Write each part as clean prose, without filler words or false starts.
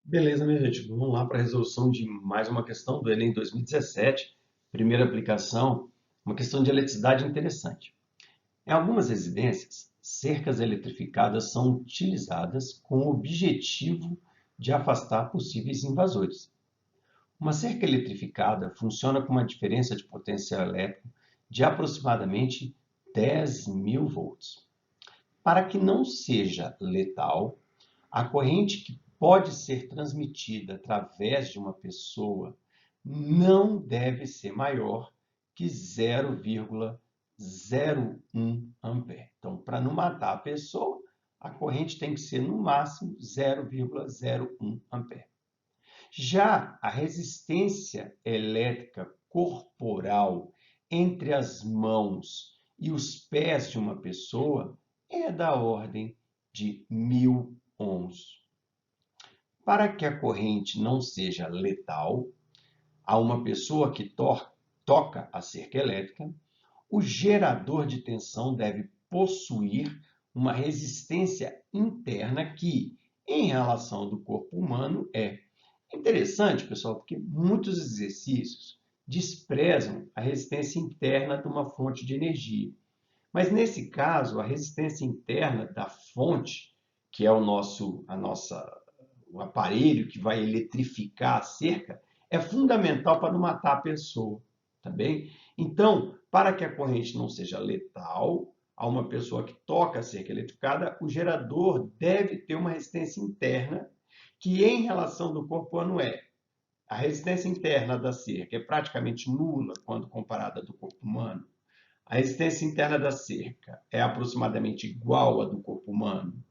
Beleza, minha gente. Vamos lá para a resolução de mais uma questão do Enem 2017, primeira aplicação, uma questão de eletricidade interessante. Em algumas residências, cercas eletrificadas são utilizadas com o objetivo de afastar possíveis invasores. Uma cerca eletrificada funciona com uma diferença de potencial elétrico de aproximadamente 10.000 volts. Para que não seja letal, a corrente que pode ser transmitida através de uma pessoa não deve ser maior que 0,01 ampere. Então, para não matar a pessoa, a corrente tem que ser no máximo 0,01 ampere. Já a resistência elétrica corporal entre as mãos e os pés de uma pessoa é da ordem de 1000 ohms. Para que a corrente não seja letal a uma pessoa que toca a cerca elétrica, o gerador de tensão deve possuir uma resistência interna que, em relação do corpo humano, é interessante, pessoal, porque muitos exercícios desprezam a resistência interna de uma fonte de energia. Mas nesse caso, a resistência interna da fonte, que é o aparelho que vai eletrificar a cerca, é fundamental para não matar a pessoa, tá bem? Então, para que a corrente não seja letal a uma pessoa que toca a cerca eletrificada, o gerador deve ter uma resistência interna que, em relação do corpo humano, a resistência interna da cerca é praticamente nula quando comparada do corpo humano. A resistência interna da cerca é aproximadamente igual à do corpo humano.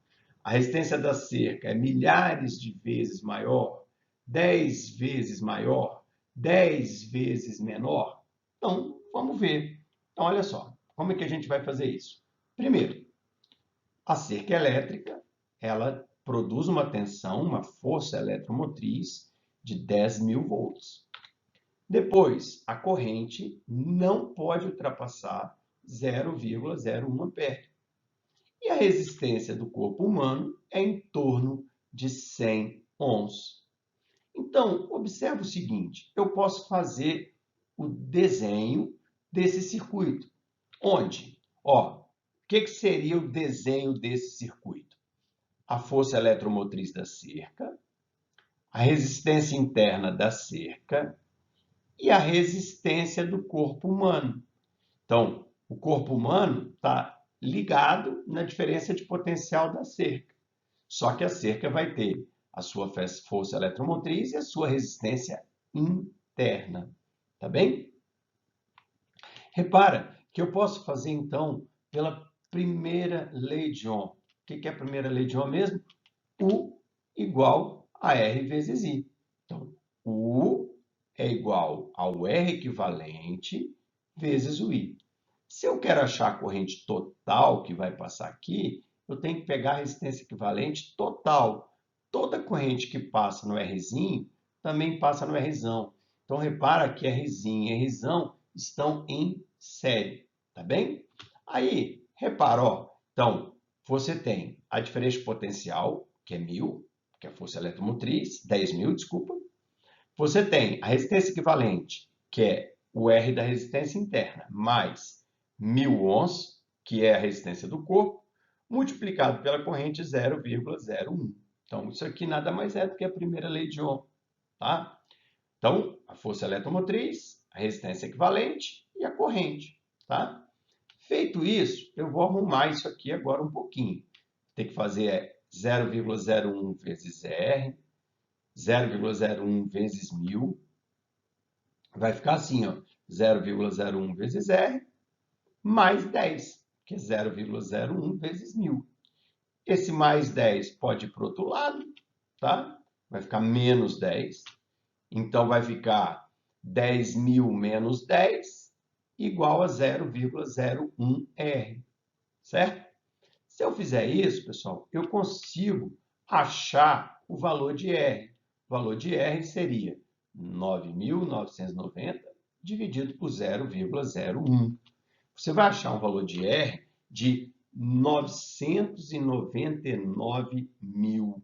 A resistência da cerca é milhares de vezes maior, 10 vezes maior, 10 vezes menor. Então, vamos ver. Então, olha só, como é que a gente vai fazer isso? Primeiro, a cerca elétrica, ela produz uma tensão, uma força eletromotriz de 10.000 volts. Depois, a corrente não pode ultrapassar 0,01 ampere. E a resistência do corpo humano é em torno de 100 ohms. Então, observe o seguinte, eu posso fazer o desenho desse circuito. Onde? Ó, o que seria o desenho desse circuito? A força eletromotriz da cerca, a resistência interna da cerca e a resistência do corpo humano. Então, o corpo humano está ligado na diferença de potencial da cerca. Só que a cerca vai ter a sua força eletromotriz e a sua resistência interna. Tá bem? Repara que eu posso fazer, então, pela primeira lei de Ohm. O que é a primeira lei de Ohm mesmo? U igual a R vezes I. Então, U é igual ao R equivalente vezes o I. Se eu quero achar a corrente total que vai passar aqui, eu tenho que pegar a resistência equivalente total. Toda corrente que passa no Rzinho também passa no Rzão. Então, repara que Rzinho e Rzão estão em série, tá bem? Aí, repara, ó, então, você tem a diferença de potencial, que é 1000, que é a força eletromotriz, 10.000, desculpa. Você tem a resistência equivalente, que é o R da resistência interna, mais 1000 ohms, que é a resistência do corpo, multiplicado pela corrente 0,01. Então, isso aqui nada mais é do que a primeira lei de Ohm, tá? Então, a força eletromotriz, a resistência equivalente e a corrente, tá? Feito isso, eu vou arrumar isso aqui agora um pouquinho. Tem que fazer 0,01 vezes R, 0,01 vezes 1000. Vai ficar assim, ó, 0,01 vezes R mais 10, que é 0,01 vezes 1000. Esse mais 10 pode ir para o outro lado, tá? Vai ficar menos 10. Então, vai ficar 10.000 menos 10 igual a 0,01 R, certo? Se eu fizer isso, pessoal, eu consigo achar o valor de R. O valor de R seria 9.990 dividido por 0,01. Você vai achar um valor de R de 999 mil.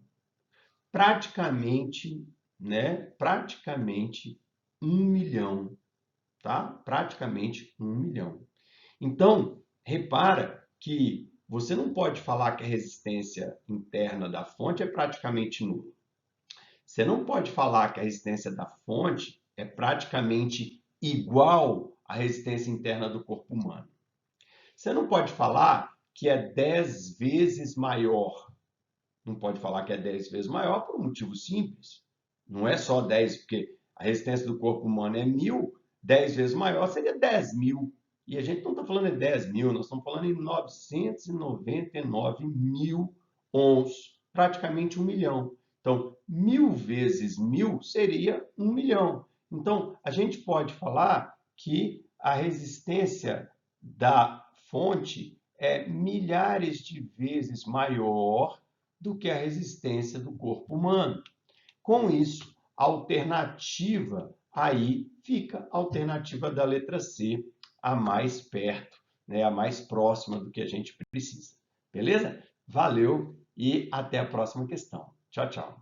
praticamente, né? Praticamente 1 milhão, tá? Praticamente 1 milhão. Então, repara que você não pode falar que a resistência interna da fonte é praticamente nula. Você não pode falar que a resistência da fonte é praticamente igual à resistência interna do corpo humano. Você não pode falar que é 10 vezes maior. Não pode falar que é 10 vezes maior por um motivo simples. Não é só 10, porque a resistência do corpo humano é 1.000, 10 vezes maior seria 10.000. E a gente não está falando em 10.000, nós estamos falando em 999 mil ohms, praticamente 1 milhão. Então, 1.000 vezes 1.000 seria 1 milhão. Então, a gente pode falar que a resistência da fonte é milhares de vezes maior do que a resistência do corpo humano. Com isso, a alternativa aí fica a alternativa da letra C, a mais perto, né, a mais próxima do que a gente precisa. Beleza? Valeu e até a próxima questão. Tchau, tchau.